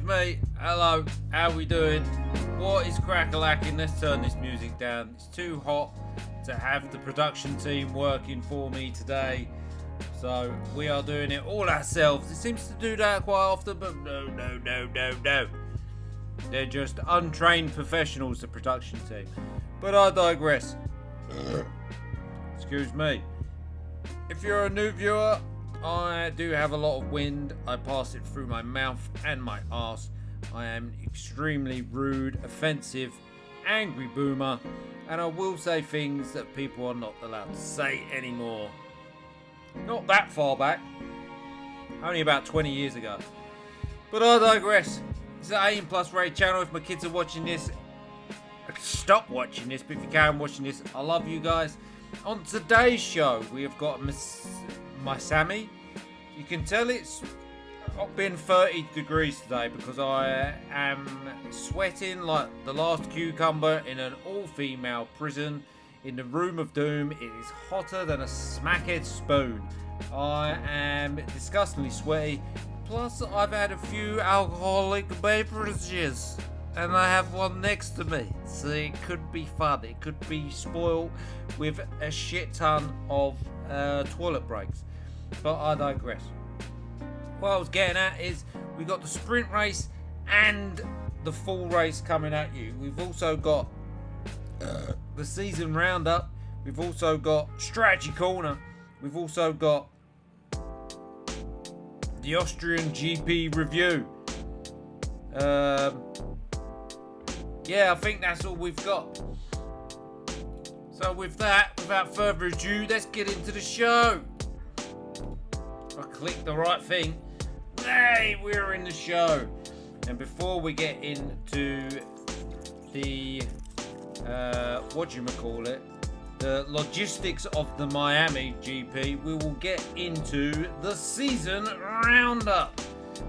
me. Hello, how we doing? What is crack-a-lacking? Let's turn this music down. It's too hot to have the production team working for me today. So we are doing it all ourselves. It seems to do that quite often, but no. They're just untrained professionals, the production team. But I digress. Excuse me. If you're a new viewer, I do have a lot of wind. I pass it through my mouth and my arse. I am extremely rude, offensive, angry boomer, and I will say things that people are not allowed to say anymore. Not that far back, only about 20 years ago. But I digress. It's an 18 plus rated channel. If my kids are watching this, stop watching this, but if you can watching this, I love you guys. On today's show, we have got my Sammy. You can tell it's been 30 degrees today because I am sweating like the last cucumber in an all-female prison in the room of doom. It is hotter than a smackhead spoon. I am disgustingly sweaty. Plus, I've had a few alcoholic beverages. And I have one next to me. So it could be fun. It could be spoiled with a shit ton of toilet breaks. But I digress. What I was getting at is we got the sprint race and the full race coming at you. We've also got the season roundup. We've also got strategy corner. We've also got the Austrian GP review. Yeah, I think that's all we've got. So with that, without further ado, let's get into the show. If I click the right thing, hey, we're in the show. And before we get into the the logistics of the Miami GP, we will get into the season roundup.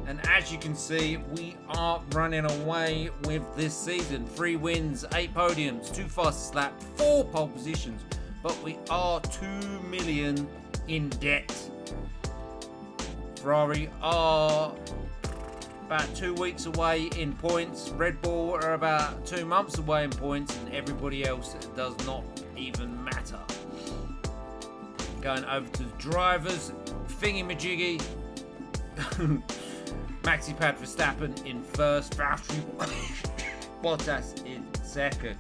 And as you can see, we are running away with this season. 3 wins, 8 podiums, 2 fastest lap, 4 pole positions. But we are 2 million in debt. Ferrari are about 2 weeks away in points. Red Bull are about 2 months away in points. And everybody else does not even matter. Going over to the drivers. Thingy-majiggy. Maxi Pad Verstappen in first, Bottas in second.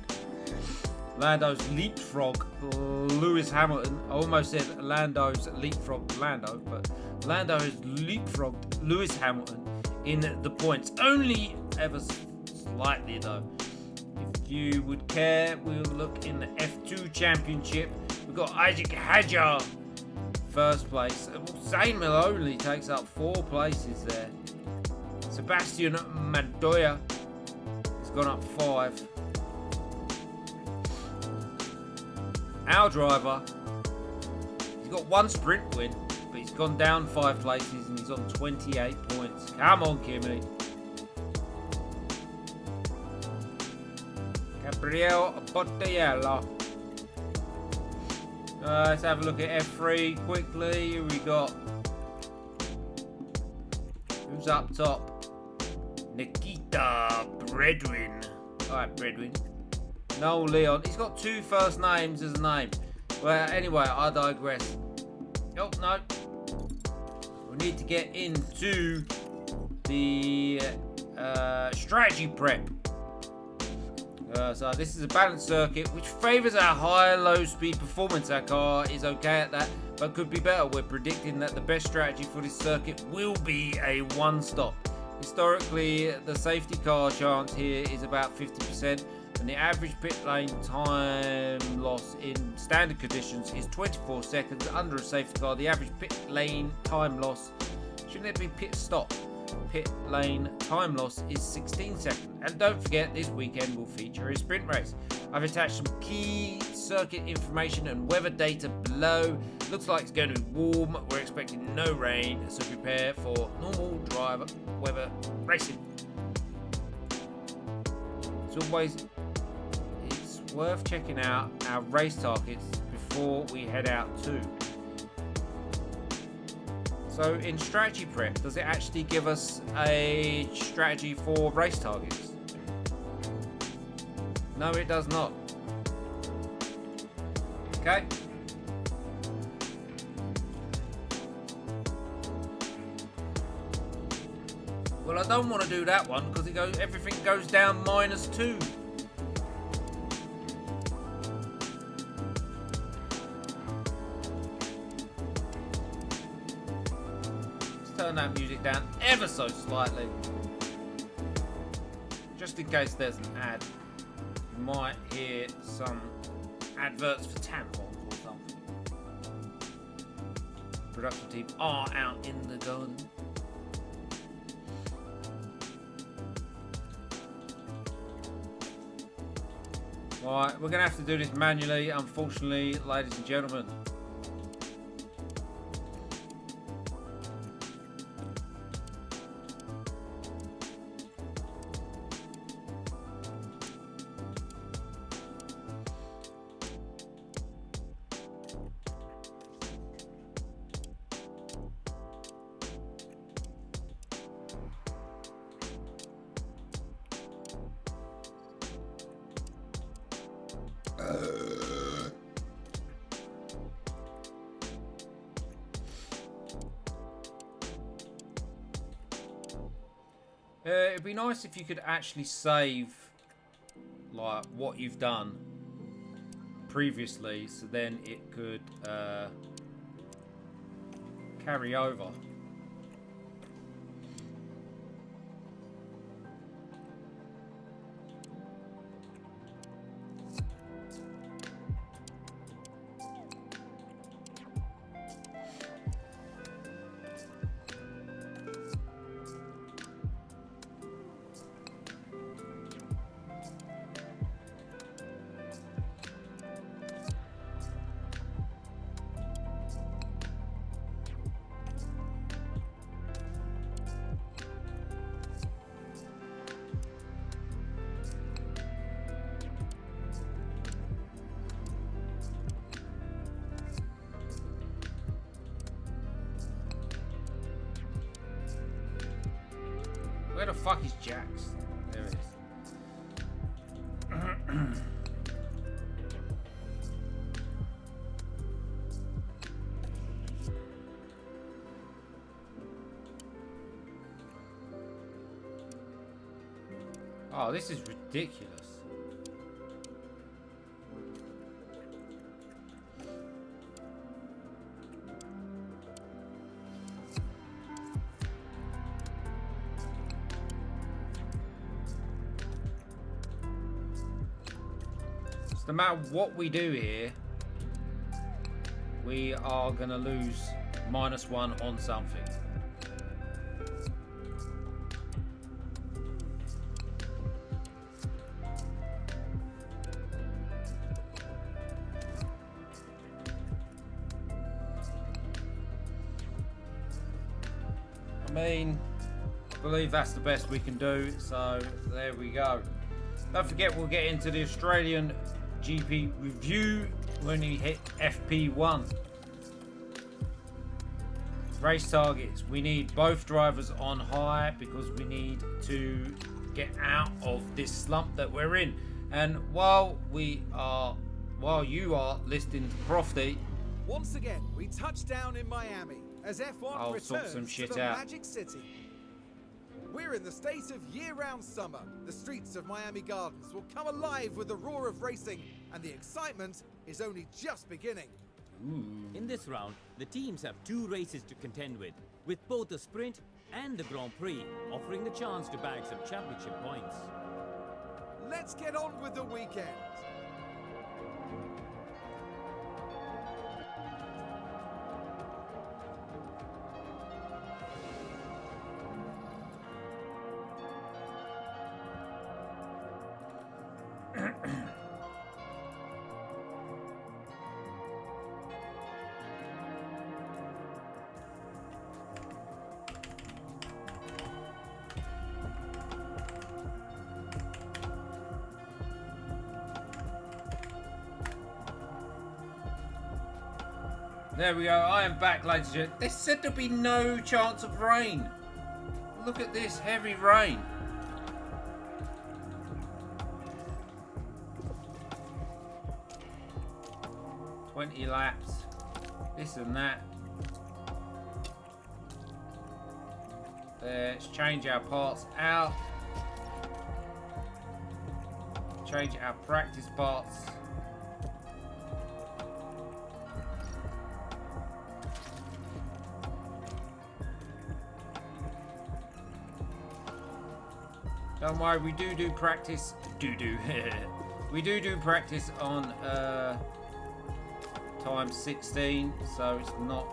Lando's leapfrog Lewis Hamilton. I almost said Lando's leapfrog Lando, but Lando has leapfrogged Lewis Hamilton in the points. Only ever slightly though. If you would care, we'll look in the F2 Championship. We've got Isaac Hadjar first place. Zane Maloney takes up 4 places there. Sebastian Montoya has gone up 5. Our driver, he's got 1 sprint win, but he's gone down 5 places and he's on 28 points. Come on, Kimi. Gabriel Bottiello. Let's have a look at F3 quickly. Here we got. Who's up top? Nikita Bredwin. Alright, Bredwin. Noel Leon. He's got 2 first names as a name. Well, anyway, I digress. Oh, no. We need to get into the strategy prep. So this is a balanced circuit which favours our high low speed performance. Our car is okay at that, but could be better. We're predicting that the best strategy for this circuit will be a 1-stop. Historically, the safety car chance here is about 50%, and the average pit lane time loss in standard conditions is 24 seconds. Under a safety car, the average pit lane time loss, shouldn't it be pit stop? Pit lane time loss is 16 seconds. And don't forget, this weekend will feature a sprint race. I've attached some key circuit information and weather data below. Looks like it's going to be warm. We're expecting no rain, so prepare for normal driver weather racing. It's worth checking out our race targets before we head out too. So in strategy prep, does it actually give us a strategy for race targets? No, it does not. Okay. Well, I don't want to do that one because everything goes down -2. Turn that music down ever so slightly, just in case there's an ad. You might hear some adverts for tampons or something. Production team are out in the garden. Right, we're gonna have to do this manually, unfortunately, ladies and gentlemen. It'd be nice if you could actually save like what you've done previously, so then it could carry over. Where the fuck is Jax? There it is. Oh, this is ridiculous. No matter what we do here, we are going to lose -1 on something. I mean, I believe that's the best we can do, so there we go. Don't forget, we'll get into the Australian GP review when we hit FP1. Race targets. We need both drivers on high because we need to get out of this slump that we're in. And while you are listening to Crofty, once again we touch down in Miami as F1 returns to the Magic City. We're in the state of year-round summer. The streets of Miami Gardens will come alive with the roar of racing, and the excitement is only just beginning. Ooh. In this round, the teams have 2 races to contend with both the Sprint and the Grand Prix offering the chance to bag some championship points. Let's get on with the weekend. There we go. I am back, ladies and gentlemen. There said to be no chance of rain. Look at this heavy rain. "20 laps. This and that. Let's change our parts out. Change our practice parts. Don't worry, we do practice. We do practice on time 16, so it's not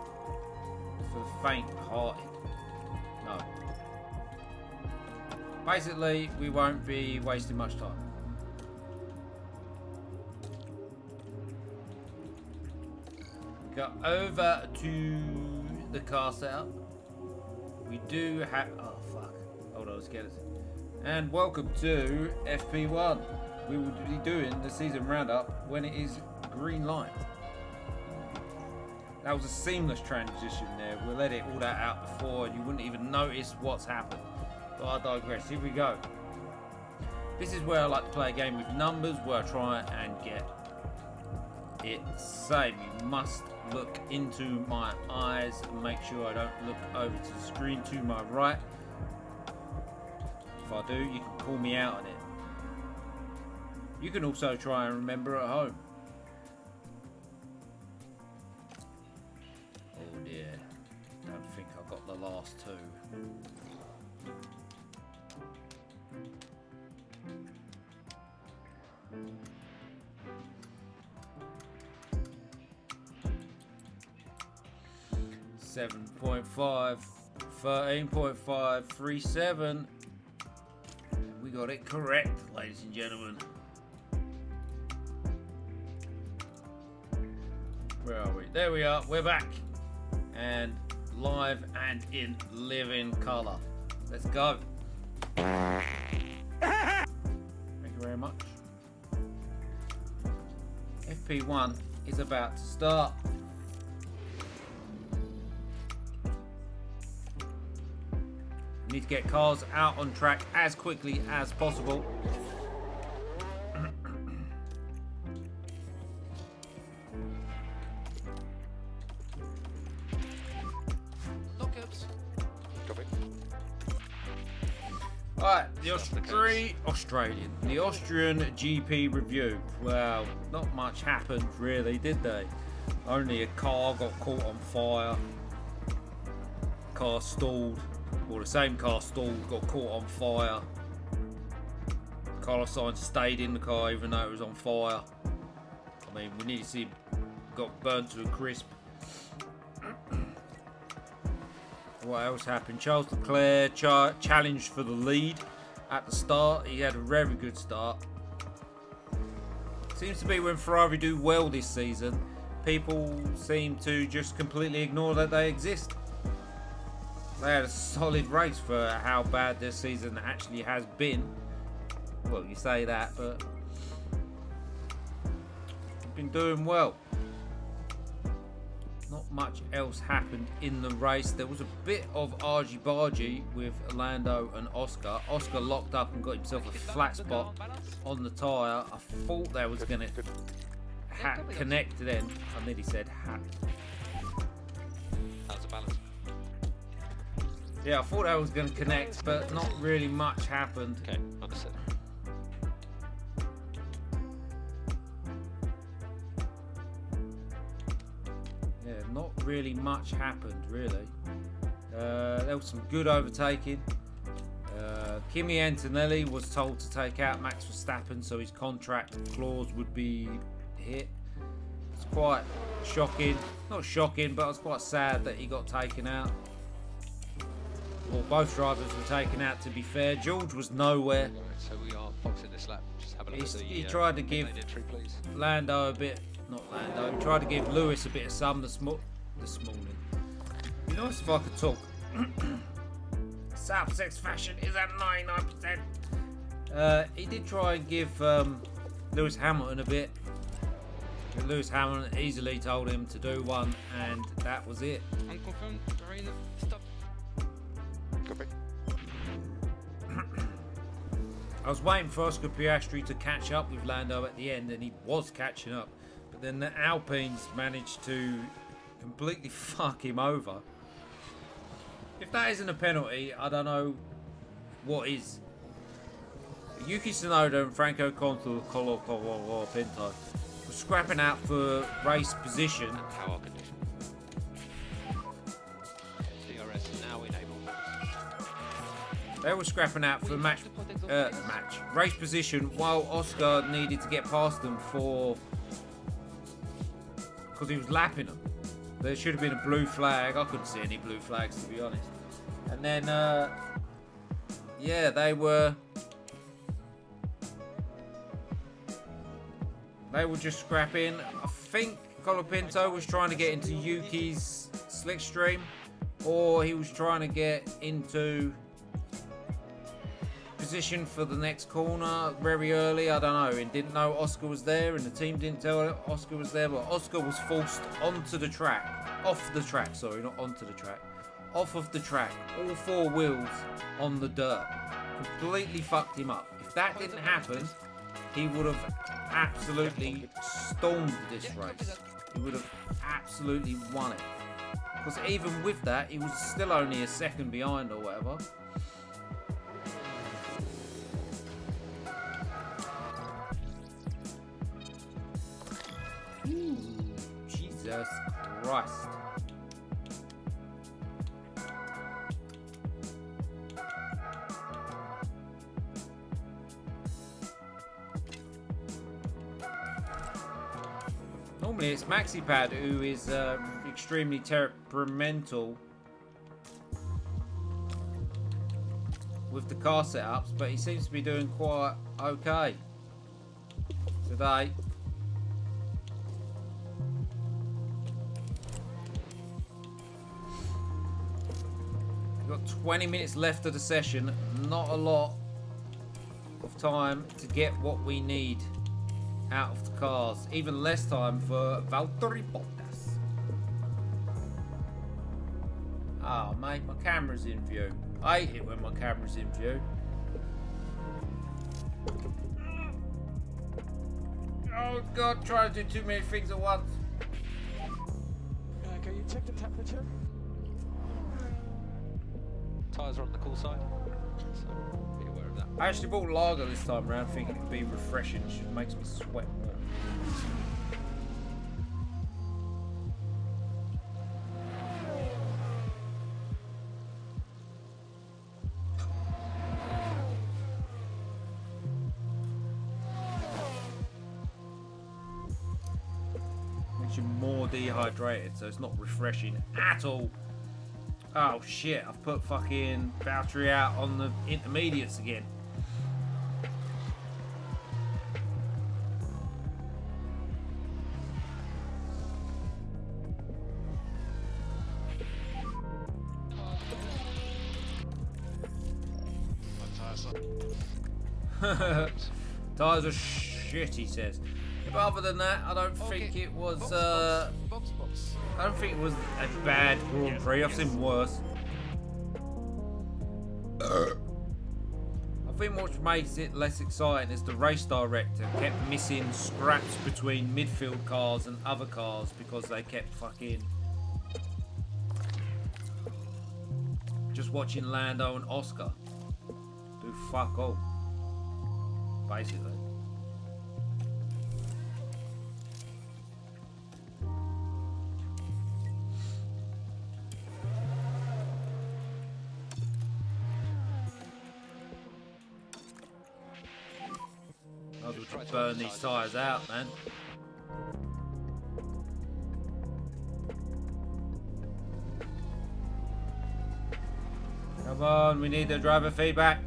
for the faint-hearted. No. Basically, we won't be wasting much time. Go over to the car setup. We do have. Oh fuck! Hold on, let's get it. And welcome to FP1. We will be doing the season roundup when it is green light. That was a seamless transition there. We'll edit all that out before and you wouldn't even notice what's happened. But I digress. Here we go. This is where I like to play a game with numbers, where I try and get it same. You must look into my eyes and make sure I don't look over to the screen to my right. If I do, you can call me out on it. You can also try and remember at home. Oh dear, don't think I got the last two. .5, 13.537. We got it correct, ladies and gentlemen. Where are we? There we are. We're back. And live and in living colour. Let's go. Thank you very much. FP1 is about to start. We need to get cars out on track as quickly as possible. Alright, the Austrian GP review. Well, not much happened really, did they? Only a car got caught on fire. Car stalled. Well, the same car stalled, got caught on fire. Carlos Sainz stayed in the car even though it was on fire. I mean, we need to see got burnt to a crisp. What else happened? Charles Leclerc challenged for the lead at the start. He had a very good start. Seems to be when Ferrari do well this season, people seem to just completely ignore that they exist. They had a solid race for how bad this season actually has been. Well, you say that, but they've been doing well. Not much else happened in the race. There was a bit of argy-bargy with Lando and Oscar. Oscar locked up and got himself a flat spot on the tyre. I thought that was going to connect then. I nearly said hat. That was a balance. Yeah, I thought that was going to connect, but not really much happened. Okay, understood. Yeah, not really much happened, really. There was some good overtaking. Kimi Antonelli was told to take out Max Verstappen, so his contract clause would be hit. It's quite shocking. Not shocking, but it's quite sad that he got taken out. Well, both drivers were taken out, to be fair. George was nowhere. Right, so we are boxing this lap. Just have a look at the He tried to give entry, please. Lando a bit, not Lando, he tried to give Lewis a bit of some this morning. You know, if I could talk. South 6 fashion is at 99%. He did try and give Lewis Hamilton a bit. Lewis Hamilton easily told him to do one, and that was it. Unconfirmed, Marina, stop. Copy. I was waiting for Oscar Piastri to catch up with Lando at the end, and he was catching up. But then the Alpines managed to completely fuck him over. If that isn't a penalty, I don't know what is. Yuki Tsunoda and Franco Colapinto were scrapping out for race position. And power condition. DRS is now enabled. They were scrapping out for race position while Oscar needed to get past them because he was lapping them. There should have been a blue flag. I couldn't see any blue flags, to be honest. And then, yeah, they were just scrapping. I think Colapinto was trying to get into Yuki's slipstream, or he was trying to get into position for the next corner very early. I don't know, and didn't know Oscar was there, and the team didn't tell Oscar was there, but Oscar was forced onto the track, off the track, sorry, not onto the track, off of the track, all four wheels on the dirt. Completely fucked him up. If that didn't happen, he would have absolutely stormed this race. He would have absolutely won it. Because even with that, he was still only a second behind or whatever. Ooh, Jesus Christ. Normally it's MaxiPad who is extremely temperamental with the car setups, but he seems to be doing quite okay today. We've got 20 minutes left of the session, not a lot of time to get what we need out of the cars. Even less time for Valtteri Bottas. Oh mate, my camera's in view. I hate it when my camera's in view. Oh god, trying to do too many things at once. Can you check the temperature? Tyres are on the cool side, so be aware of that. I actually bought lager this time around thinking it'd be refreshing. It makes me sweat more. Makes you more dehydrated, so it's not refreshing at all. Oh shit, I've put fucking Valtteri out on the intermediates again. Tyres are shit, he says. But other than that, I don't think it was I don't think it was a bad Grand Prix. I've seen worse. I think what makes it less exciting is the race director kept missing scraps between midfield cars and other cars because they kept fucking just watching Lando and Oscar do fuck all, basically. I'll just burn these tyres out, man. Come on, we need the driver feedback.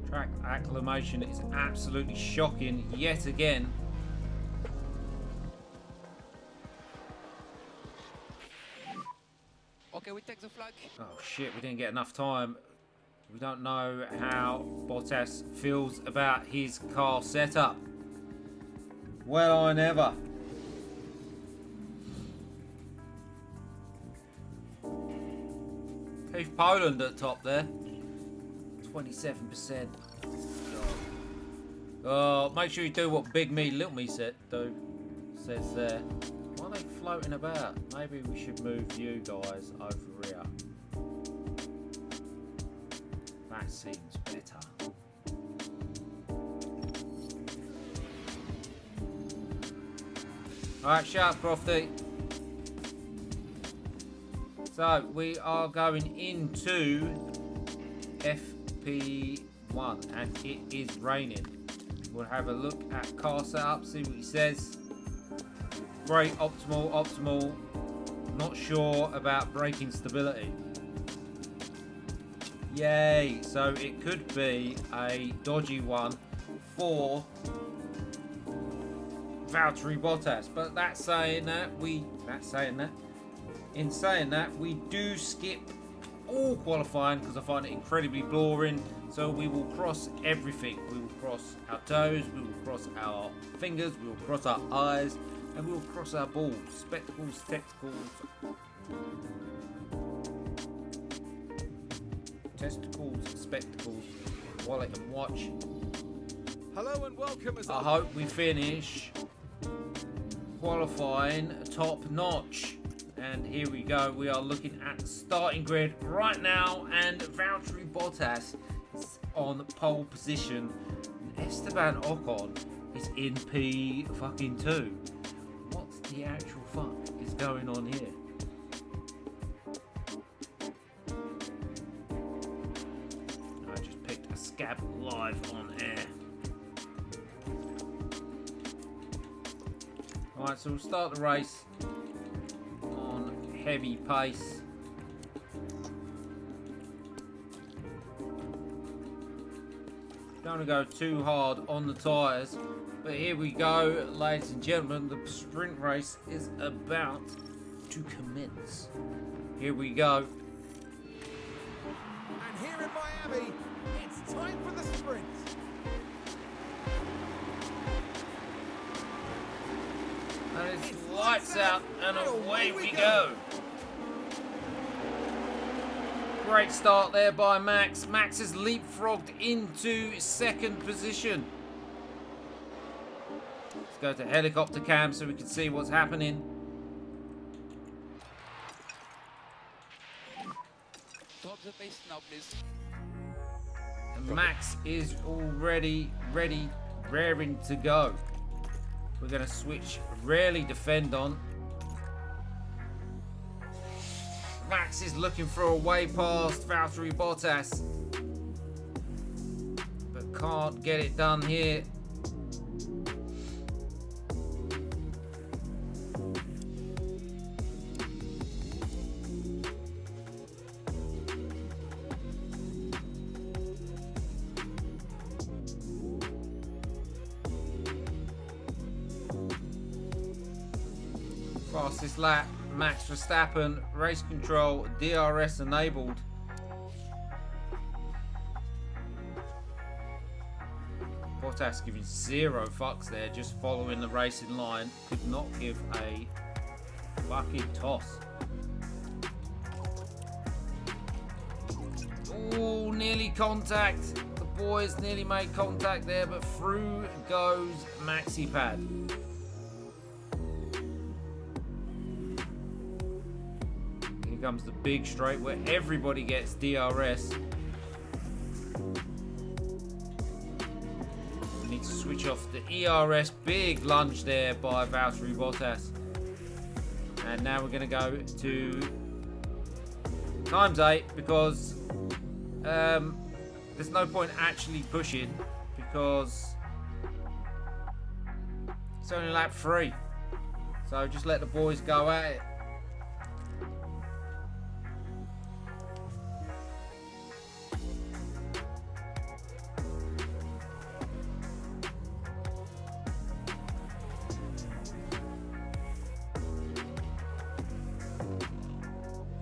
Track acclimation is absolutely shocking yet again. Okay, we take the flag. Oh shit, we didn't get enough time. We don't know how Bottas feels about his car setup. Well, I never. Keith Poland at top there. 27%. Oh, make sure you do what Big Me, Little Me says there. Why are they floating about? Maybe we should move you guys over here. That seems better. Alright, shut up, Crofty. So, we are going into FP1 and it is raining. We'll have a look at car setup, see what he says. Great, optimal. Not sure about braking stability. Yay, so it could be a dodgy one for Valtteri Bottas, but in saying that, we do skip all qualifying because I find it incredibly boring. So we will cross everything. We will cross our toes, we will cross our fingers, we will cross our eyes, and we will cross our balls. Spectacles, testicles, spectacles, wallet and watch. Hello and welcome as I hope we finish qualifying top notch. And here we go. We are looking at the starting grid right now, and Valtteri Bottas is on pole position. Esteban Ocon is in P2. What the actual fuck is going on here? I just picked a scab live on air. Alright, so we'll start the race on heavy pace. Don't want to go too hard on the tyres, but here we go, ladies and gentlemen. The sprint race is about to commence. Here we go. And here in Miami, it's time for the sprint. And it's lights out and away we go. Great start there by Max. Max has leapfrogged into second position. Let's go to helicopter cam so we can see what's happening. Stop the pace now, please. And Max is already ready, raring to go. We're going to switch rarely defend on. Max is looking for a way past Valtteri Bottas, but can't get it done here. Fastest lap, Max Verstappen, race control, DRS enabled. Bottas giving zero fucks there, just following the racing line. Could not give a fucking toss. Oh, nearly contact. The boys nearly made contact there, but through goes Maxi Pad. Comes the big straight where everybody gets DRS. We need to switch off the ERS. Big lunge there by Valtteri Bottas. And now we're going to go to times 8 because there's no point actually pushing because it's only lap 3. So just let the boys go at it.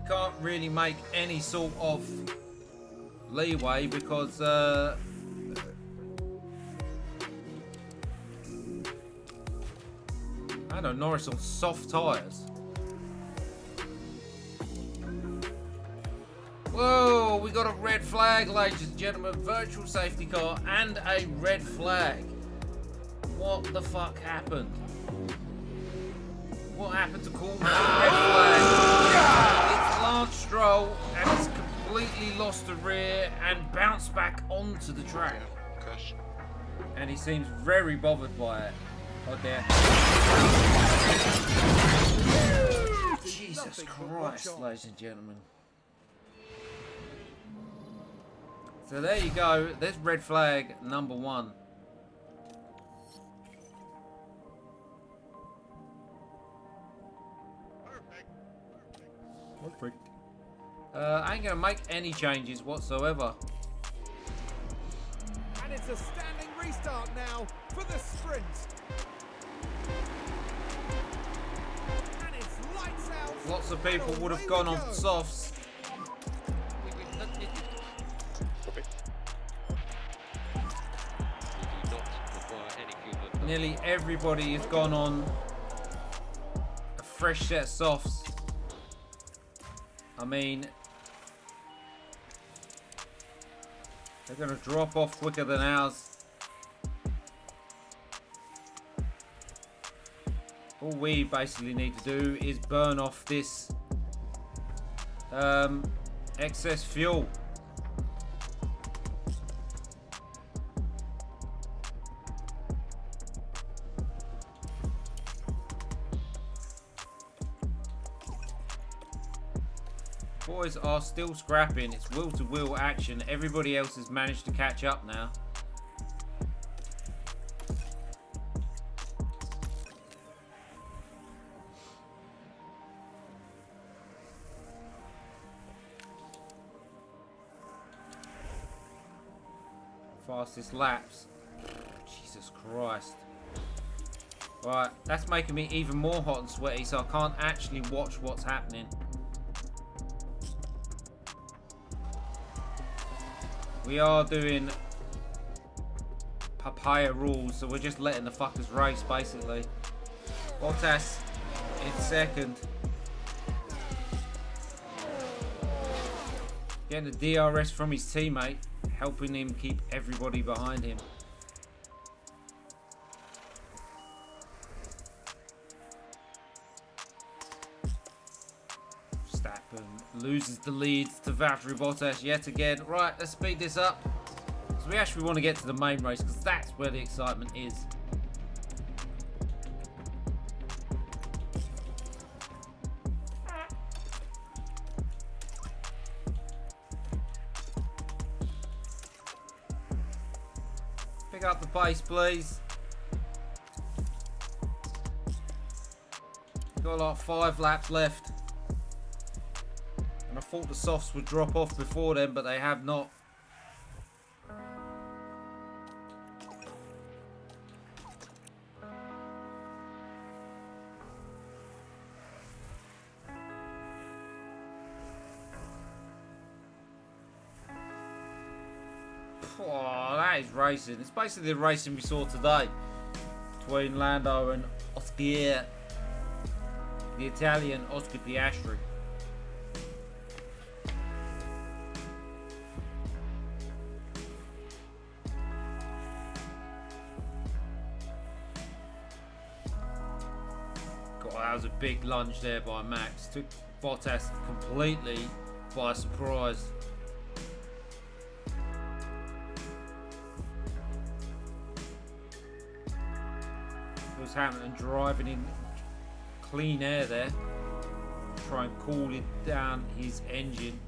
Can't really make any sort of leeway because I know Norris on soft tyres. Whoa, we got a red flag, ladies and gentlemen. Virtual safety car and a red flag. What the fuck happened? What happened to call that red flag? It's Lance Stroll and it's completely lost the rear and bounced back onto the track. Crash. And he seems very bothered by it. Oh dear. Jesus Christ, ladies and gentlemen. So there you go. There's red flag number 1. Perfect. I ain't gonna make any changes whatsoever. And it's a standing restart now for the sprint. And it's lights out. Lots of people would have gone on softs. Nearly everybody has gone on a fresh set of softs. I mean, they're going to drop off quicker than ours. All we basically need to do is burn off this excess fuel. Boys are still scrapping. It's wheel-to-wheel action. Everybody else has managed to catch up now. Fastest laps. Jesus Christ. Right, that's making me even more hot and sweaty, so I can't actually watch what's happening. We are doing F.I.A rules, so we're just letting the fuckers race, basically. Bottas in second. Getting the DRS from his teammate, helping him keep everybody behind him. Loses the lead to Valtteri Bottas yet again. Right, let's speed this up. So we actually want to get to the main race because that's where the excitement is. Pick up the pace, please. Got like 5 laps left. I thought the softs would drop off before then, but they have not. Oh, that is racing. It's basically the racing we saw today between Lando and Oscar, the Italian Oscar Piastri. That was a big lunge there by Max. Took Bottas completely by surprise. Lewis Hamilton driving in clean air there. Try and cool it down his engine.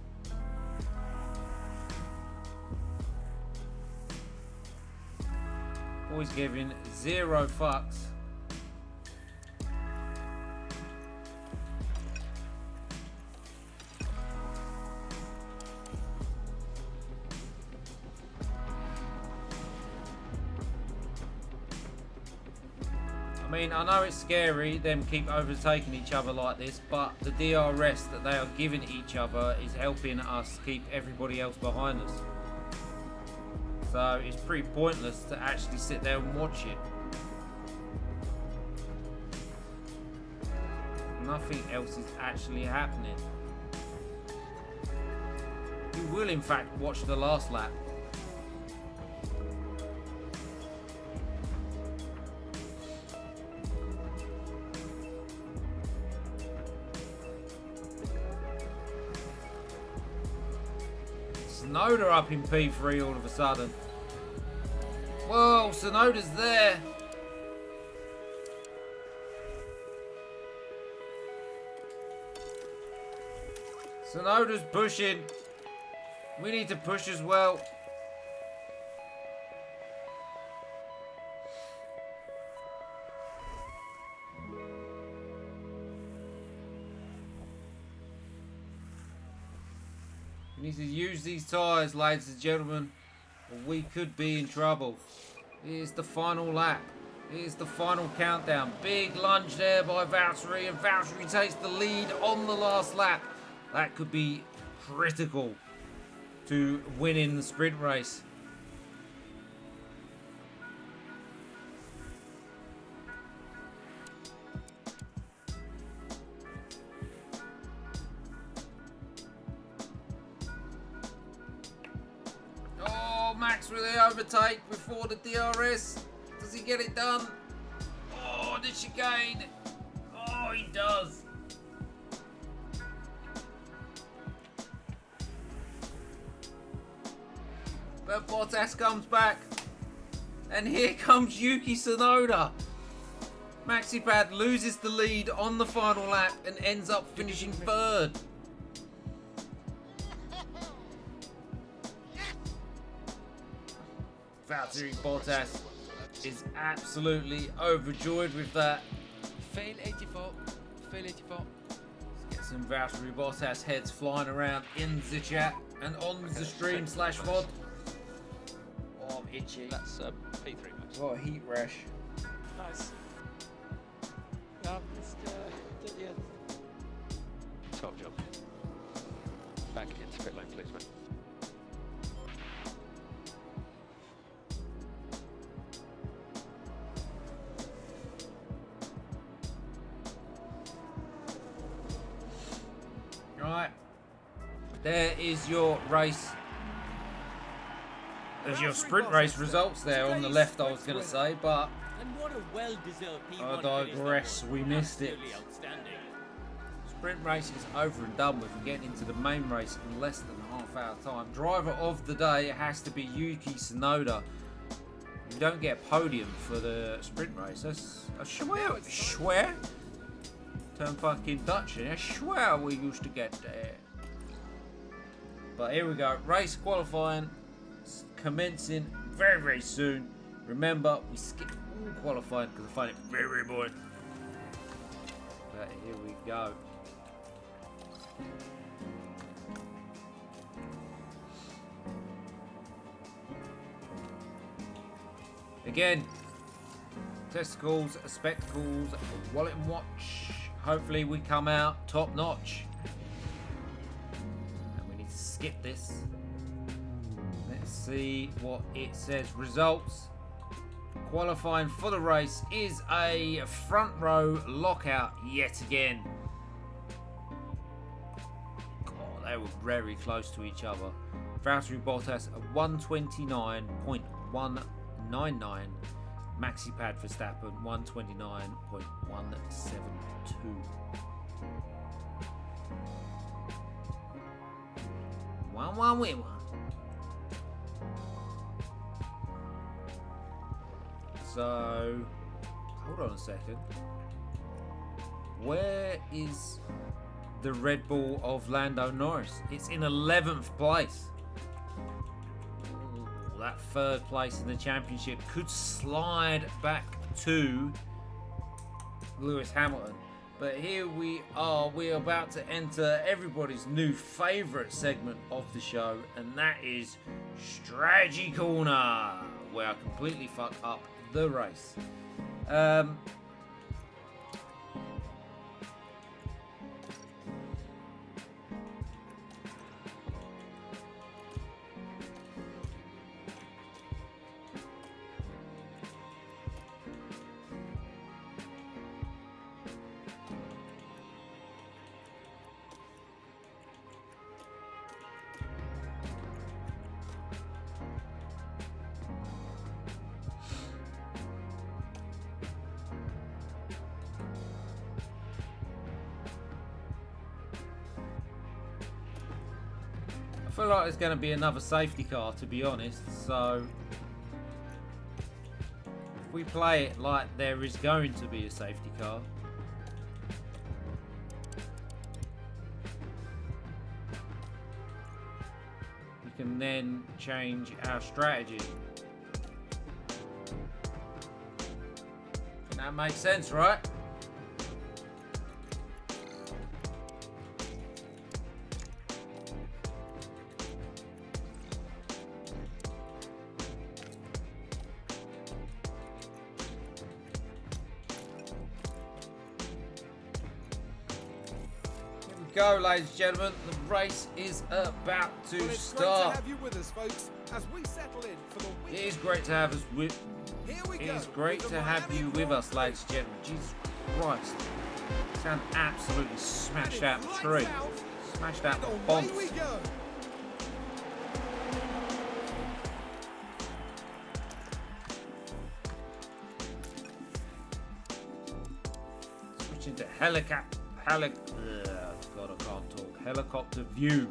Always giving 0 fucks. I mean, I know it's scary, them keep overtaking each other like this, but the DRS that they are giving each other is helping us keep everybody else behind us. So it's pretty pointless to actually sit there and watch it. Nothing else is actually happening. You will in fact watch the last lap. Tsunoda up in P3 all of a sudden. Whoa, Tsunoda's there. Tsunoda's pushing. We need to push as well. We need to use these tyres, ladies and gentlemen, or we could be in trouble. Here's the final lap. Here's the final countdown. Big lunge there by Valtteri, and Valtteri takes the lead on the last lap. That could be critical to winning the sprint race. Oh, Max with the overtake before the DRS. Does he get it done? Oh, the chicane. Oh, he does. But Bottas comes back. And here comes Yuki Tsunoda. Maxipad loses the lead on the final lap and ends up finishing third. Valtteri Bottas is absolutely overjoyed with that. Fail 84. Fail 84. Let's get some Valtteri Bottas heads flying around in the chat and on the stream / VOD. Oh, I'm itchy. That's P3, mate. What a heat rash. Nice. Ja, just did you? Top job. Back into pit lane, please, mate. Right. There is your race. There's your sprint race results there on the left, I was going to say, but And what a well-deserved P1 I finish that digress. was. We missed it. Absolutely outstanding. Sprint race is over and done with. We're getting into the main race in less than a half hour time. Driver of the day has to be Yuki Tsunoda. You don't get a podium for the sprint race. That's a schwer. Turn fucking Dutch in. A schwer we used to get there. But here we go. Race qualifying commencing very, very soon. Remember, we skipped all qualifying because I find it very, very boring. But here we go. Again, testicles, spectacles, wallet and watch. Hopefully we come out top notch. And we need to skip this. Let's see what it says. Results. Qualifying for the race is a front row lockout yet again. Oh, they were very close to each other. Valtteri Bottas at 129.199. Maxipad Verstappen 129.172. 1-1-1. So, hold on a second. Where is the Red Bull of Lando Norris? It's in 11th place. Ooh, that third place in the championship could slide back to Lewis Hamilton. But here we are. We're about to enter everybody's new favourite segment of the show, and that is Strategy Corner, where I completely fuck up the race. feel like there's going to be another safety car, to be honest. So if we play it like there is going to be a safety car, we can then change our strategy. That makes sense, right? Go, ladies and gentlemen, the race is about to well, it's start. Great to have you with us, folks, as we settle in for the week. It is great to have us with. It is great to have you with us, ladies and gentlemen. Jesus Christ, sound absolutely smashed out the tree, smashed out the bombs. Away we go. Switching to God, I can't talk. Helicopter view.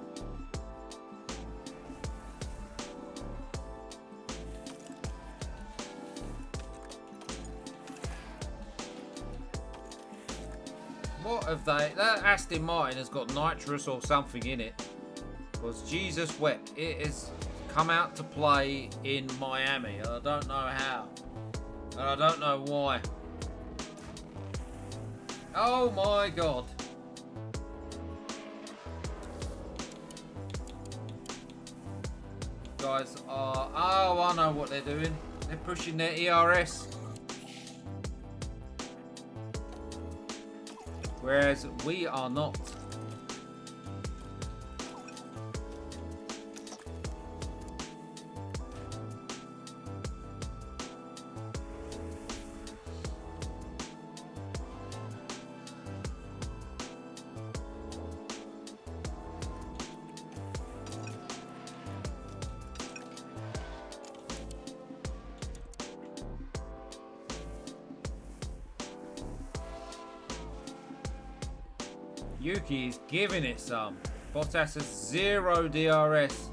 What have they? That Aston Martin has got nitrous or something in it. Because Jesus wept. It has come out to play in Miami. And I don't know how. And I don't know why. Oh my God. Guys are, oh, I know what they're doing. They're pushing their ERS. Whereas we are not. Yuki is giving it some. Bottas has 0 DRS.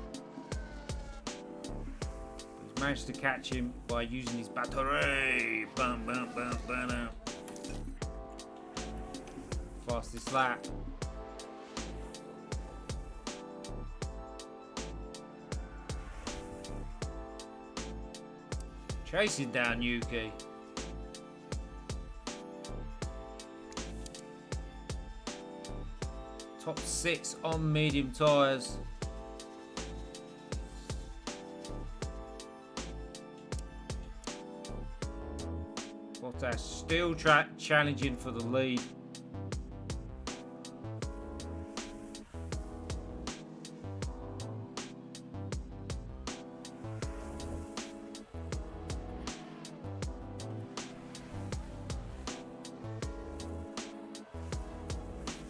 He's managed to catch him by using his battery. Bum, bum, bum, bum. Fastest lap. Chasing down Yuki. Top 6 on medium tyres. Bottas still challenging for the lead.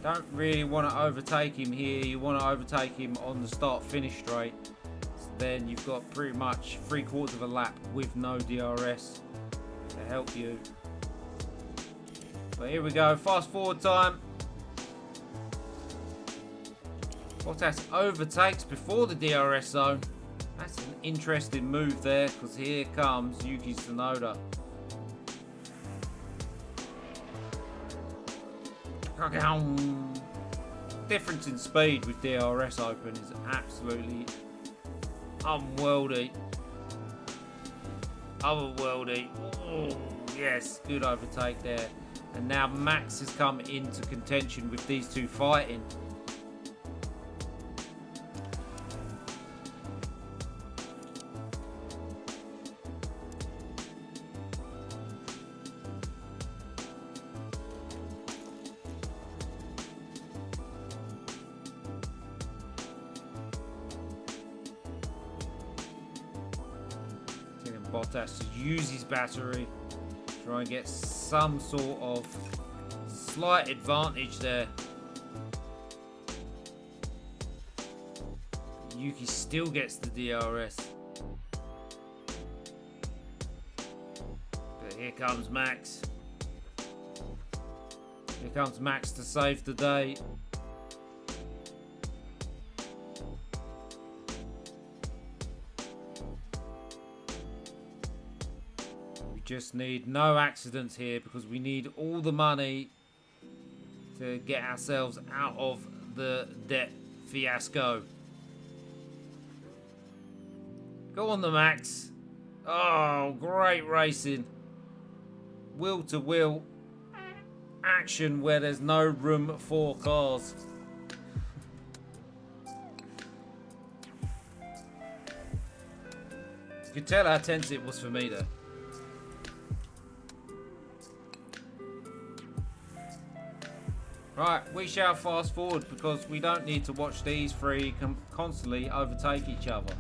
Don't really want to overtake him here. You want to overtake him on the start-finish straight. So then you've got pretty much 3/4 of a lap with no DRS to help you. But here we go. Fast forward time. Bottas overtakes before the DRS zone. That's an interesting move there, because here comes Yuki Tsunoda. Difference in speed with DRS open is absolutely unworldly. Otherworldly. Oh, yes, good overtake there. And now Max has come into contention with these two fighting. Bottas to use his battery, try and get some sort of slight advantage there. Yuki still gets the DRS. But here comes Max. Here comes Max to save the day. just need no accidents here because we need all the money to get ourselves out of the debt fiasco. Go on the Max. Oh, great racing. Wheel to wheel action where there's no room for cars. You can tell how tense it was for me though. Right, we shall fast forward because we don't need to watch these three constantly overtake each other.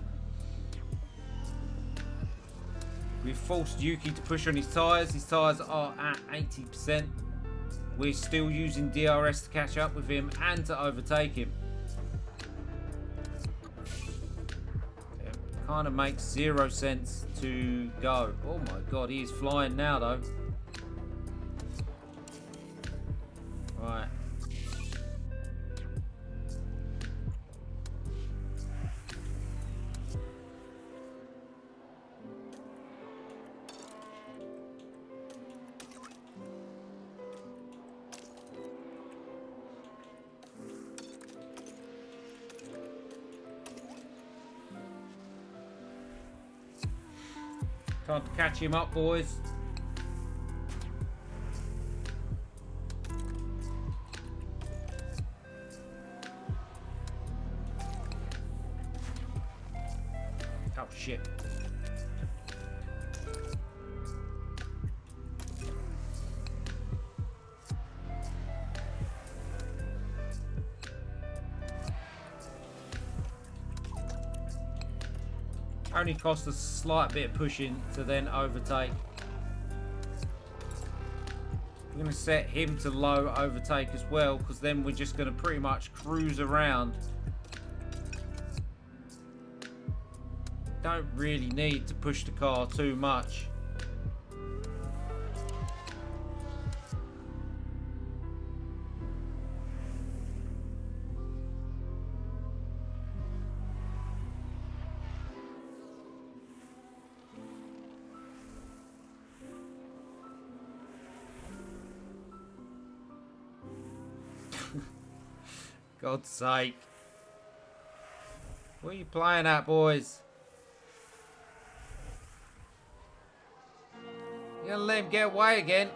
We've forced Yuki to push on his tyres. His tyres are at 80%. We're still using DRS to catch up with him and to overtake him. It kind of makes 0 sense to go. Oh my god, he is flying now though. Right. Time to catch him up, boys. Oh shit. Only cost us a slight bit of pushing to then overtake. We're going to set him to low overtake as well, because then we're just going to pretty much cruise around. Don't really need to push the car too much. God's sake. What are you playing at, boys? You gonna let him get away again?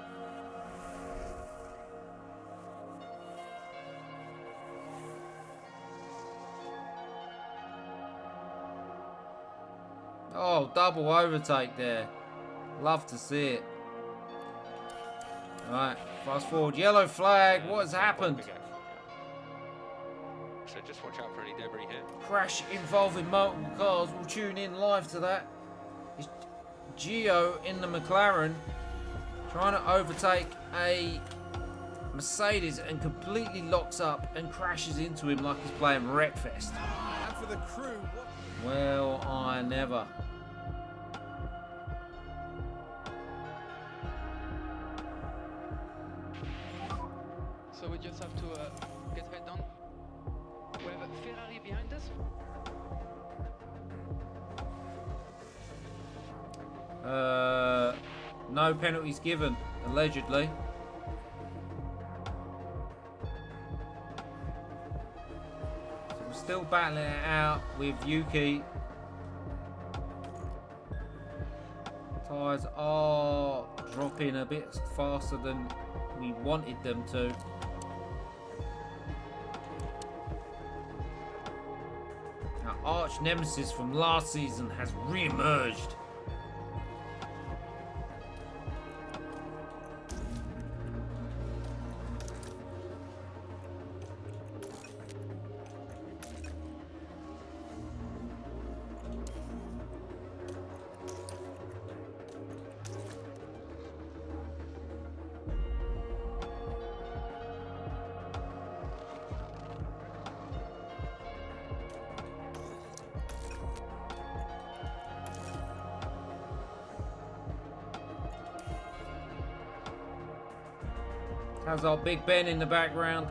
Oh, double overtake there. Love to see it. Alright, fast forward. Yellow flag. What has happened? So just watch out for any debris here. Crash involving multiple cars. We'll tune in live to that. It's Gio in the McLaren trying to overtake a Mercedes and completely locks up and crashes into him like he's playing Wreckfest. And for the crew, what? Well, I never. So we just have to get head down. We have a Ferrari behind us. No penalties given, allegedly. So we're still battling it out with Yuki. Tyres are dropping a bit faster than we wanted them to. Our arch nemesis from last season has re-emerged. How's our Big Ben in the background?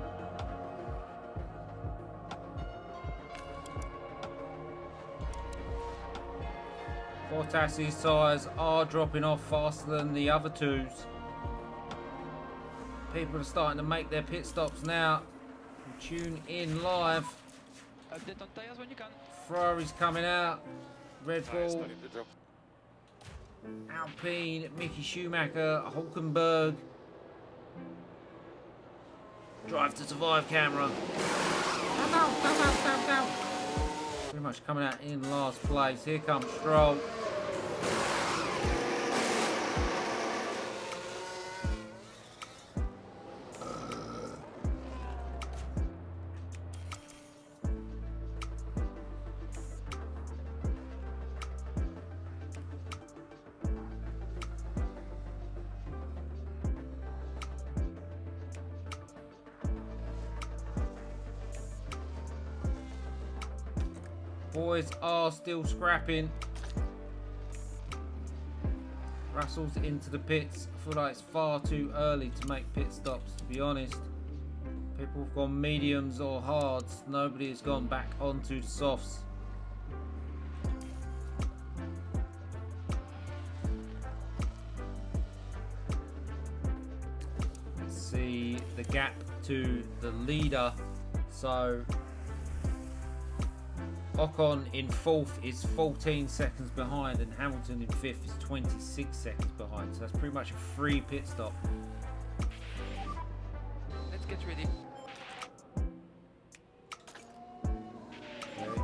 Bottas's tyres are dropping off faster than the other twos. People are starting to make their pit stops now. Tune in live. Update on tires when you can. Ferrari's coming out. Red Bull. Alpine, Mickey Schumacher, Hulkenberg. Drive to Survive camera. Go. Pretty much coming out in last place. Here comes Stroll. Boys are still scrapping. Russell's into the pits. I feel like it's far too early to make pit stops, to be honest. People have gone mediums or hards. Nobody has gone back onto the softs. Let's see the gap to the leader. So Ocon in 4th is 14 seconds behind, and Hamilton in 5th is 26 seconds behind. So that's pretty much a free pit stop. Let's get ready. Okay.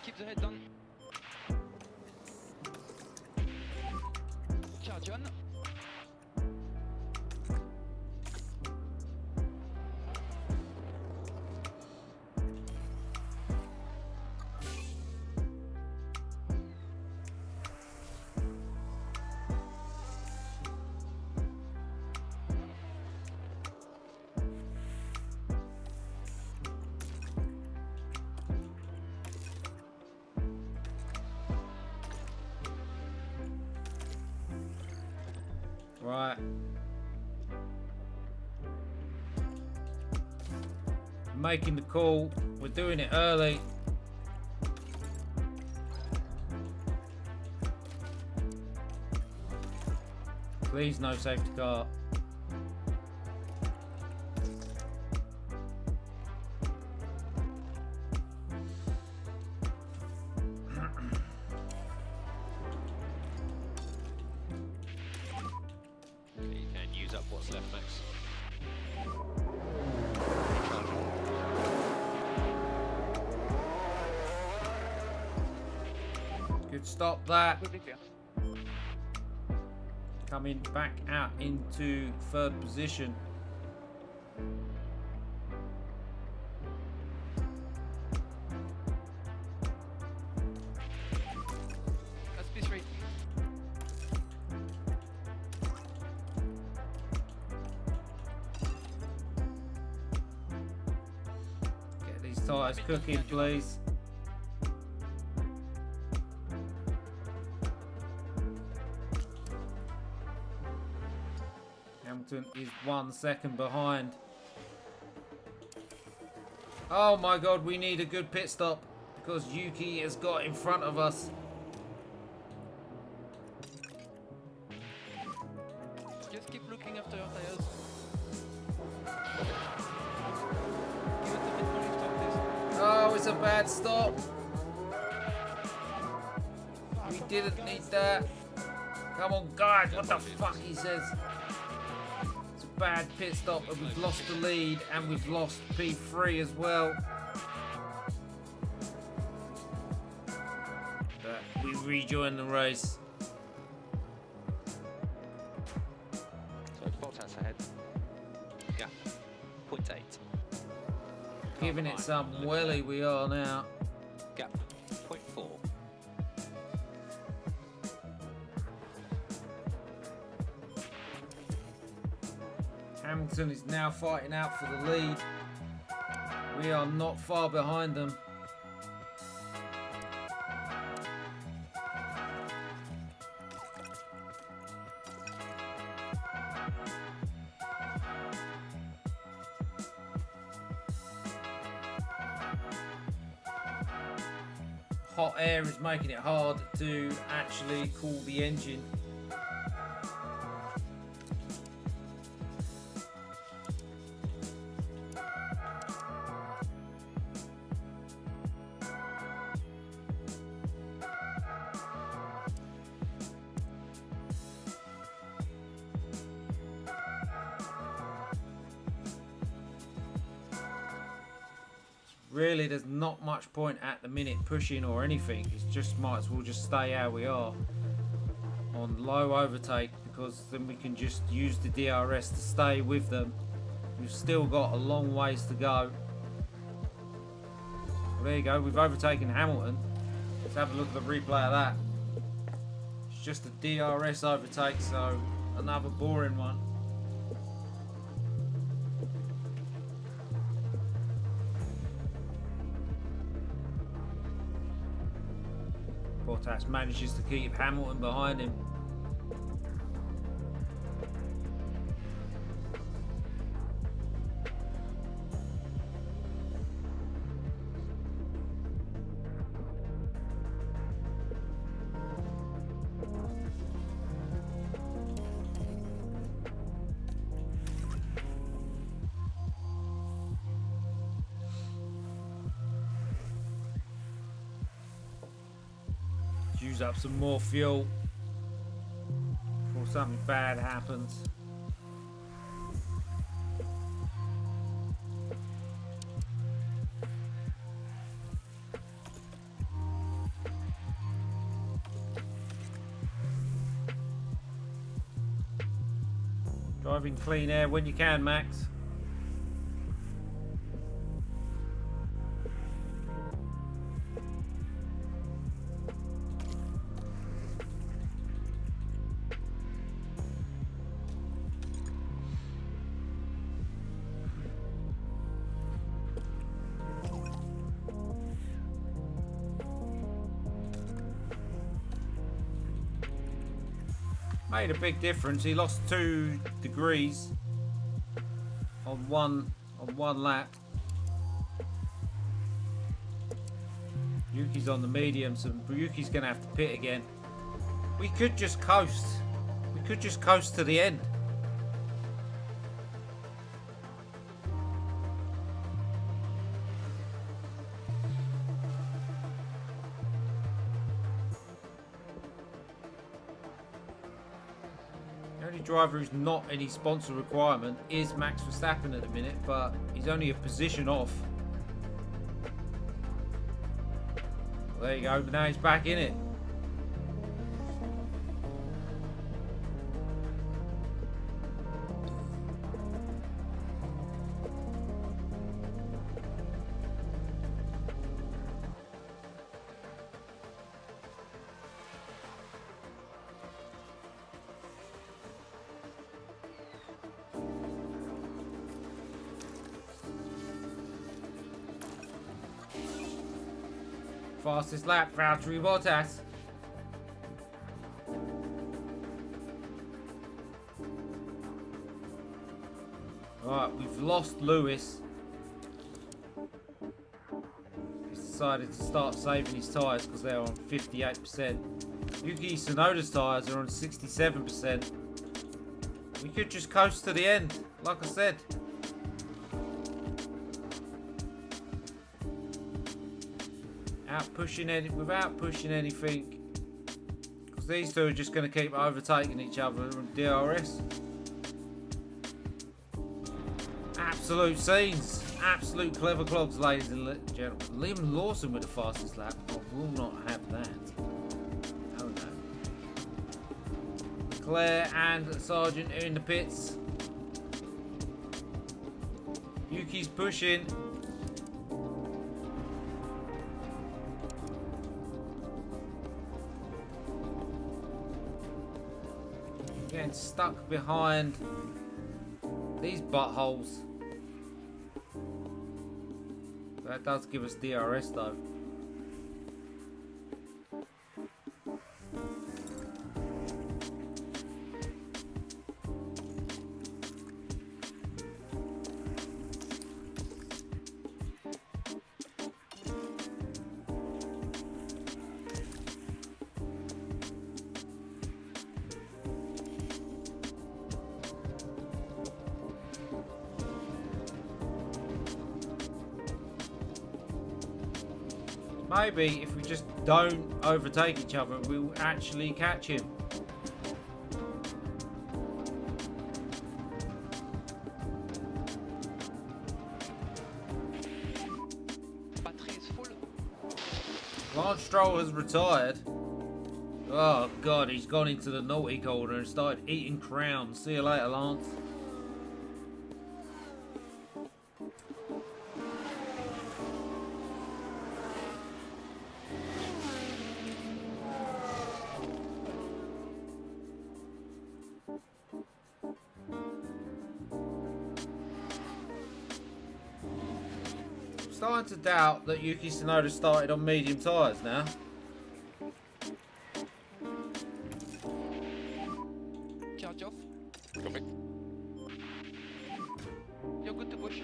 Keep the head down. Charge on. Right. Making the call. We're doing it early. Please no safety car. You can use up what's left, Max. Good stop that. Good clear. Coming back out into 3rd position. That's P3. Get these tyres cooking, please. Hamilton is 1 second behind. Oh my god, we need a good pit stop because Yuki has got in front of us. Just keep looking after your tires. Give it a bit more lift on this. Oh, it's a bad stop. We didn't need that. Come on, guys. What the fuck, he says. It's a bad pit stop, and we've lost the lead, and we've lost P3 as well. But we rejoin the race. So Bottas ahead. Yeah. 0.8. Giving it some welly we are now. Gap 0.4. Hamilton is now fighting out for the lead. We are not far behind them. hot air is making it hard to actually cool the engine. Really, there's not much point at the minute pushing or anything. It's just might as well just stay how we are on low overtake, because then we can just use the DRS to stay with them. We've still got a long ways to go. Well, there you go, we've overtaken Hamilton. Let's have a look at the replay of that. It's just a DRS overtake, so another boring one. Bottas manages to keep Hamilton behind him. Use up some more fuel before something bad happens. Driving clean air when you can, Max. Made a big difference. He lost 2 degrees on one lap. Yuki's on the medium, so Yuki's gonna have to pit again. We could just coast. We could just coast to the end. Driver who's not any sponsor requirement is Max Verstappen at the minute, but he's only a position off. Well, there you go, but now he's back in it. Fastest lap, Valtteri Bottas. Alright, we've lost Lewis. He's decided to start saving his tyres because they're on 58%. Yuki Tsunoda's tyres are on 67%. We could just coast to the end, like I said. Without pushing anything, because these two are just going to keep overtaking each other on DRS. Absolute scenes, absolute clever clogs, ladies and gentlemen. Liam Lawson with the fastest lap. I will not have that. Oh no. Claire and Sargent are in the pits. Yuki's pushing. Getting stuck behind these buttholes. That does give us DRS though. Maybe if we just don't overtake each other, we'll actually catch him. Battery is full. Lance Stroll has retired. Oh god, he's gone into the naughty corner and started eating crowns. See you later, Lance. Starting to doubt that Yuki Tsunoda started on medium tyres now. Charge off. Copy. You're good to push.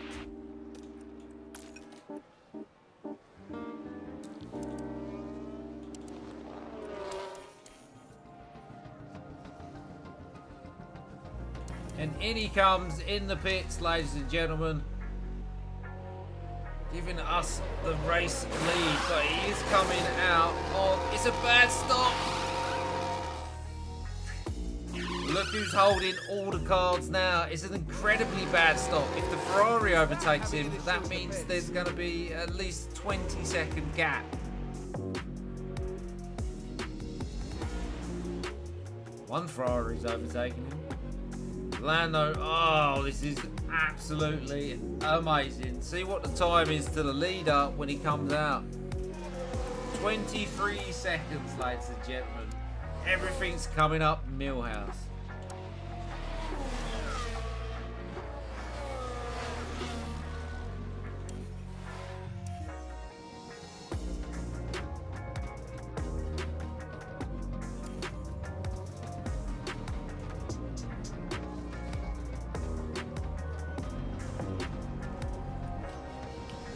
And in he comes in the pits, ladies and gentlemen. Giving us the race lead, but he is coming out of... It's a bad stop. Look who's holding all the cards now. It's an incredibly bad stop. If the Ferrari overtakes him, that means there's going to be at least 20-second gap. One Ferrari's overtaking him. Lando, oh, this is absolutely amazing. See what the time is to the leader when he comes out. 23 seconds, ladies and gentlemen. Everything's coming up Millhouse.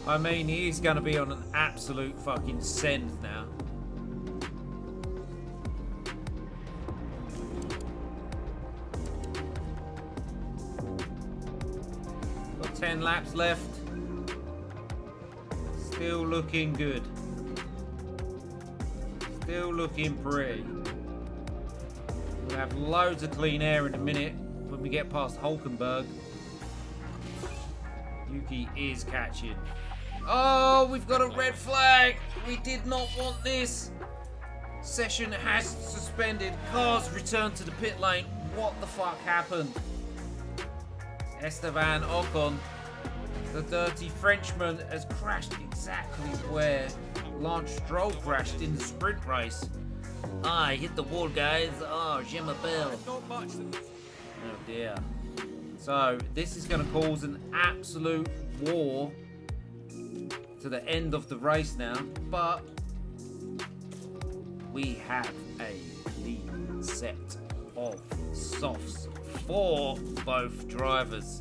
I mean, he's going to be on an absolute fucking send now. Got 10 laps left. Still looking good. Still looking pretty. We'll have loads of clean air in a minute when we get past Hulkenberg. Yuki is catching. Oh, we've got a red flag. We did not want this. Session has suspended. Cars return to the pit lane. What the fuck happened? Esteban Ocon, the dirty Frenchman, has crashed exactly where Lance Stroll crashed in the sprint race. I hit the wall, guys. Oh, je m'appelle. Not much. Oh dear. So this is going to cause an absolute war to the end of the race now, but we have a clean set of softs for both drivers.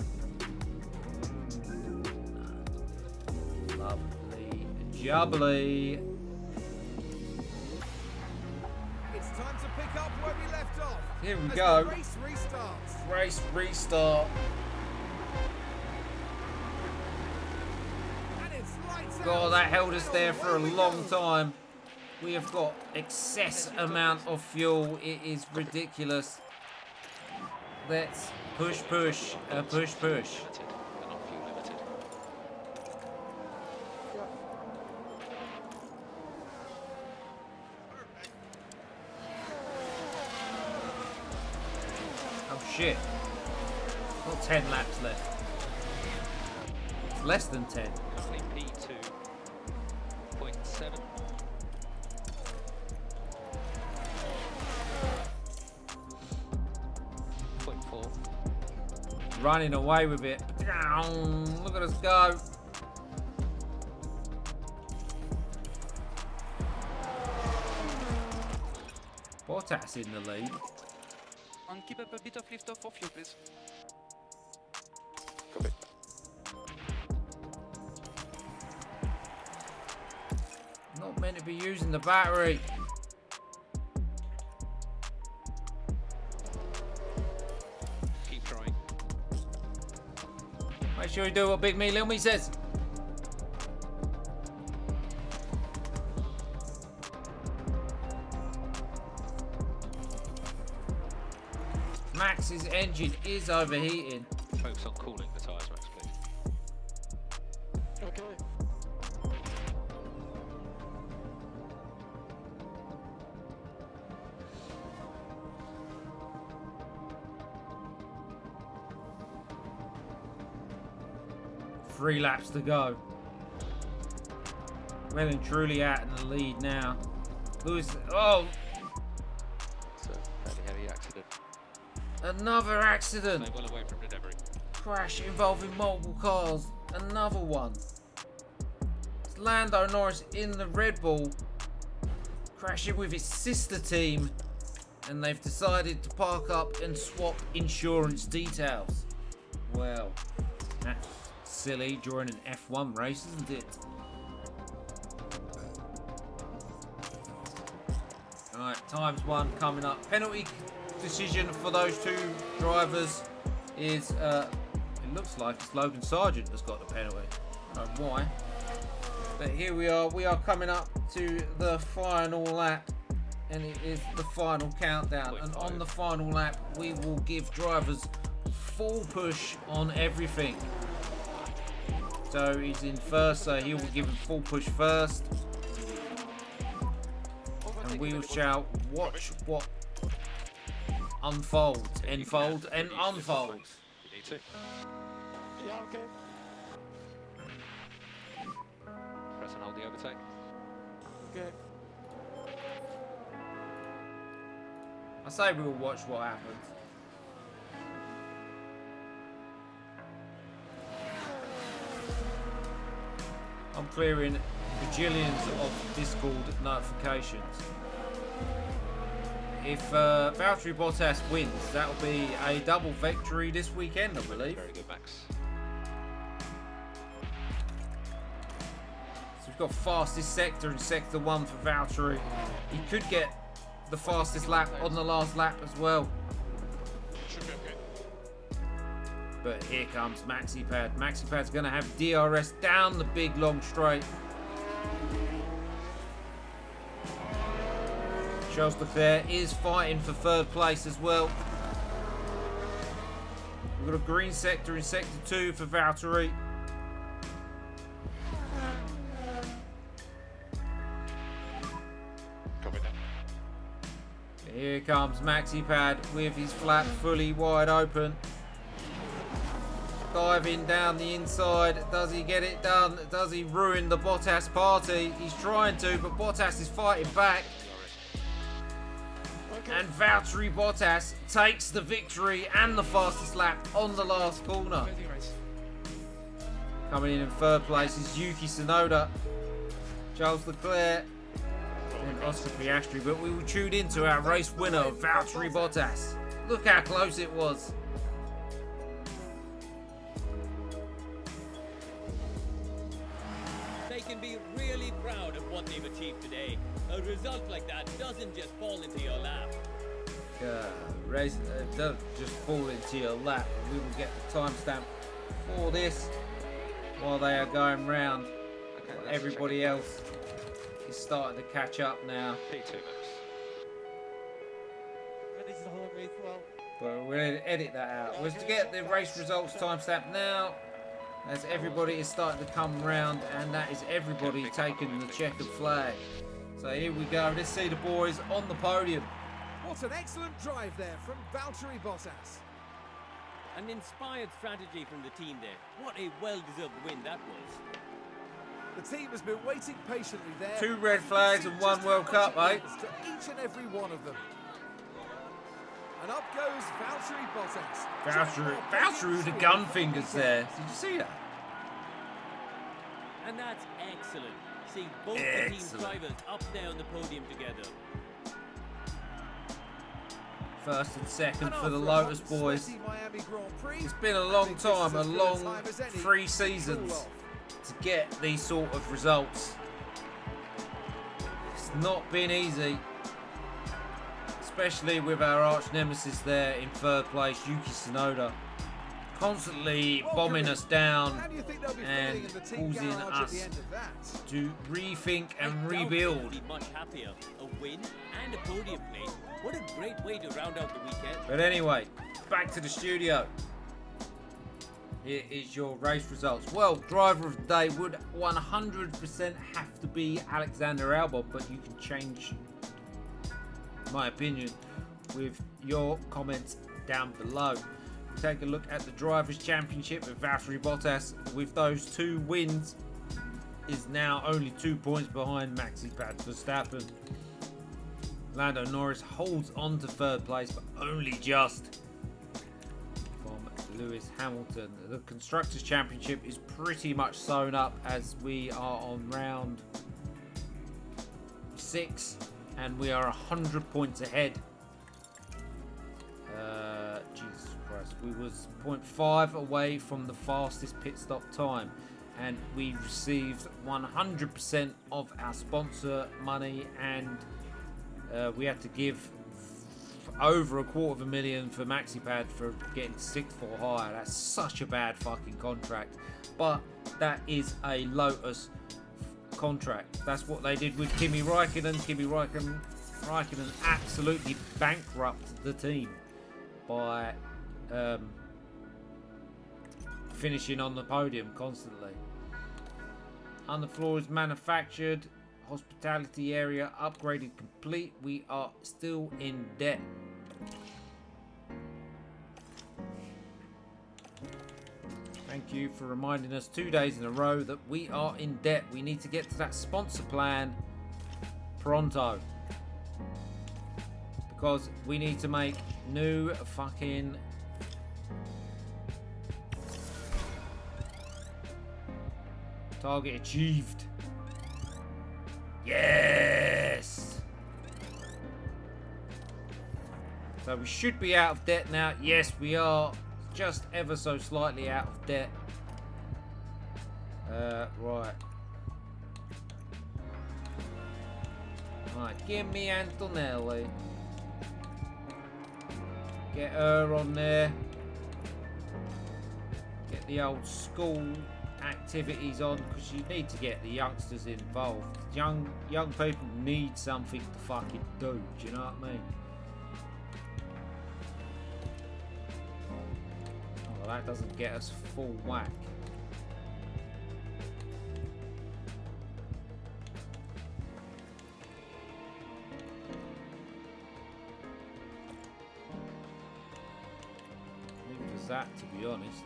Lovely jubbly. It's time to pick up where we left off. Here we as go. The race restarts. Race restart. And it's lights God, out. that held us there for a long time. We have got excess amount of fuel. It is ridiculous. Let's push, push, push, push. Limited. They're not fuel limited. Oh shit. Got 10 laps left. It's less than 10. Currently P2.7. Running away with it. Look at us go. Bottas in the lead. And keep up a bit of lift off for fuel, please. Copy. Not meant to be using the battery. Keep trying. Make sure you do what Big Me Little Me says. Max's engine is overheating. Focus on cooling the tyres, Max, please. Okay. Three laps to go. Well and truly out in the lead now. Lewis, oh, It's a fairly heavy accident. another accident. Stay well away from the debris. Crash involving multiple cars. Another one. It's Lando Norris in the Red Bull crashing with his sister team, and they've decided to park up and swap insurance details. Well, that's silly during an F1 race, isn't it? Alright, times one coming up. Penalty decision for those two drivers is, it looks like it's Logan Sargent that's got the penalty. I don't know why. But here we are coming up to the final lap, and it is the final countdown. And on the final lap, we will give drivers full push on everything. So he's in first, so he will give him full push first. And we shall watch what unfolds, enfold, and unfolds. You need to. Yeah, okay. Press and hold the overtake. Okay. I say we'll watch what happens. I'm clearing bajillions of Discord notifications. If Valtteri Bottas wins, that'll be a double victory this weekend, I believe. Very good, Max. So we've got fastest sector in sector 1 for Valtteri. He could get the fastest lap on the last lap as well. Should be okay. But here comes MaxiPad. MaxiPad's going to have DRS down the big long straight. Charles Leclerc is fighting for third place as well. We've got a green sector in sector 2 for Valtteri. Copy that. Here comes MaxiPad with his flap fully wide open. Diving down the inside. Does he get it done? Does he ruin the Bottas party? He's trying to, but Bottas is fighting back. And Valtteri Bottas takes the victory and the fastest lap on the last corner. Coming in third place is Yuki Tsunoda, Charles Leclerc, and Oscar Piastri. But we will tune into our race winner, Valtteri Bottas. Look how close it was. They can be really proud of what they've achieved today. A result like that doesn't just fall into your lap. Race doesn't just fall into your lap. We will get the timestamp for this while they are going round. Okay, And let's everybody check. else is starting to catch up now. P2, Max. Finished the whole race well. But we're going to edit that out. We're to get the race results timestamp now, as everybody is starting to come round, and that is everybody taking the checkered flag. So here we go. Let's see the boys on the podium. What an excellent drive there from Valtteri Bottas. An inspired strategy from the team there. What a well-deserved win that was. The team has been waiting patiently there. 2 red flags and 1 World Cup, mate. To each and every one of them. And up goes Valtteri Bottas. Valtteri with the gun fingers there. Did you see that? And that's excellent. Seeing both the team's drivers up there on the podium together. First and second And for the after a Lotus hot and boys. sweaty Miami Grand Prix, It's been a I long think this is time, a as good a long time as any 3 to seasons cool off. to get these sort of results. It's not been easy, especially with our arch nemesis there in third place, Yuki Tsunoda. constantly bombing us down How do you think they'll be and feeling in the team causing garage at us the end of that? to rethink and I doubt rebuild. they'll be much happier. A win and a podium place. What a great way to round out the weekend. But anyway, back to the studio. Here is your race results. Well, driver of the day would 100% have to be Alexander Albon, but you can change my opinion with your comments down below. Take a look at the Drivers' Championship with Valtteri Bottas. With those 2 wins, is now only 2 points behind Maxi Verstappen. Lando Norris holds on to 3rd place, but only just from Lewis Hamilton. The Constructors' Championship is pretty much sewn up as we are on round 6 and we are 100 points ahead. Jesus Christ, we was 0.5 away from the fastest pit stop time, and we received 100% of our sponsor money, and we had to give over $250,000 for MaxiPad for getting 6th or higher. That's such a bad fucking contract, but that is a Lotus contract. That's what they did with Kimi Räikkönen. Kimi Räikkönen absolutely bankrupted the team by finishing on the podium constantly. Underfloor is manufactured. Hospitality area upgraded complete. We are still in debt. Thank you for reminding us 2 days in a row that we are in debt. We need to get to that sponsor plan pronto, because we need to make new fucking target achieved. Yes! So we should be out of debt now. Yes, we are just ever so slightly out of debt. Right. Right, give me Antonelli. Get her on there. Get the old school activities on, because you need to get the youngsters involved. Young people need something to fucking do. Do you know what I mean? Oh, well, that doesn't get us full whack. Leave it as that, to be honest.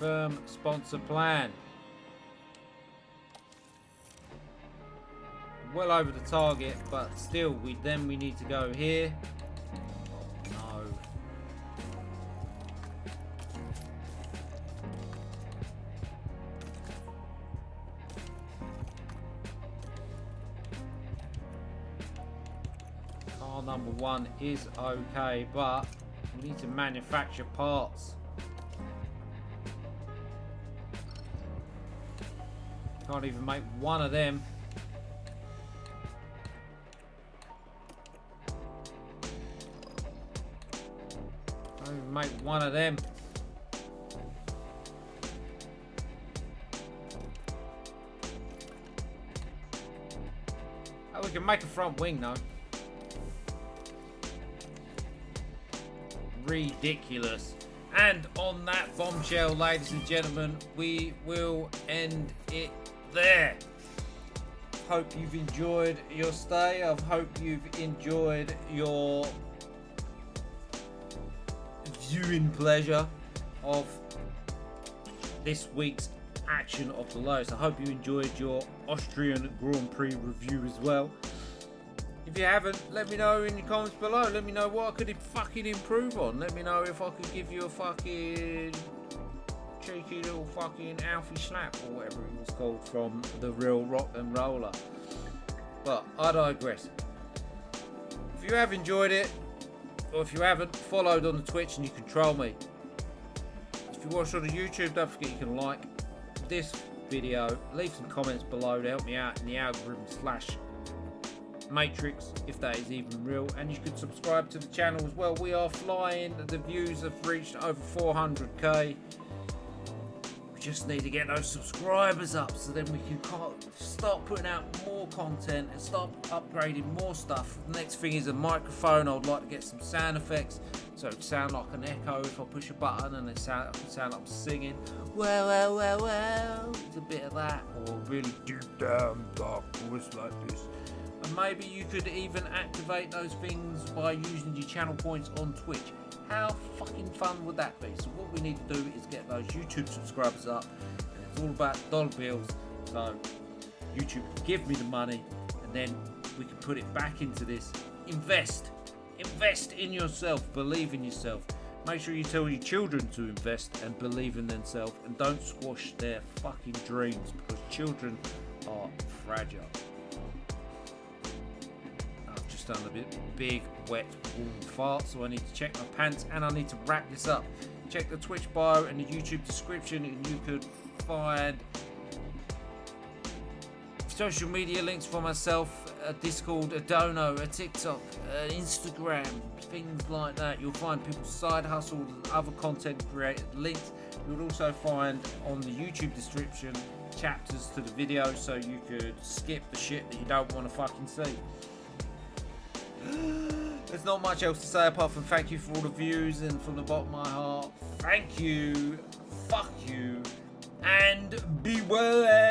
Confirm sponsor plan. Well over the target, but still we need to go here. Oh no. Car number 1 is okay, but we need to manufacture parts. Can't even make one of them. Can't even make one of them. Oh, we can make a front wing though. Ridiculous. And on that bombshell, ladies and gentlemen, we will end it there. Hope you've enjoyed your stay. I hope you've enjoyed your viewing pleasure of this week's action of the Lotus. I hope you enjoyed your Austrian Grand Prix review as well. If you haven't, let me know in the comments below. Let me know what I could fucking improve on. Let me know if I could give you a fucking cheeky little fucking Alfie slap or whatever it was called from the real rock and roller. But I digress. If you have enjoyed it, or if you haven't, followed on the Twitch and you can troll me. If you watch on the YouTube, don't forget you can like this video, leave some comments below to help me out in the algorithm / matrix, if that is even real, and you can subscribe to the channel as well. We are flying, the views have reached over 400k. We just need to get those subscribers up so then we can start putting out more content and start upgrading more stuff. The next thing is a microphone. I would like to get some sound effects so it sound like an echo if I push a button, and it sound like I'm singing. Well, it's a bit of that, or really deep down dark voice like this. And maybe you could even activate those things by using your channel points on Twitch. How fucking fun would that be? So what we need to do is get those YouTube subscribers up, and it's all about dollar bills. So YouTube, give me the money, and then we can put it back into this. Invest in yourself, believe in yourself. Make sure you tell your children to invest and believe in themselves, and don't squash their fucking dreams, because children are fragile. I've just done a big wet warm fart, so I need to check my pants and I need to wrap this up. Check the Twitch bio and the YouTube description, and you could find social media links for myself, a Discord, a Dono, a TikTok, Instagram, things like that. You'll find people's side hustles and other content created links. You'll also find on the YouTube description chapters to the video, so you could skip the shit that you don't want to fucking see. There's not much else to say apart from thank you for all the views, and from the bottom of my heart, thank you, fuck you, and beware.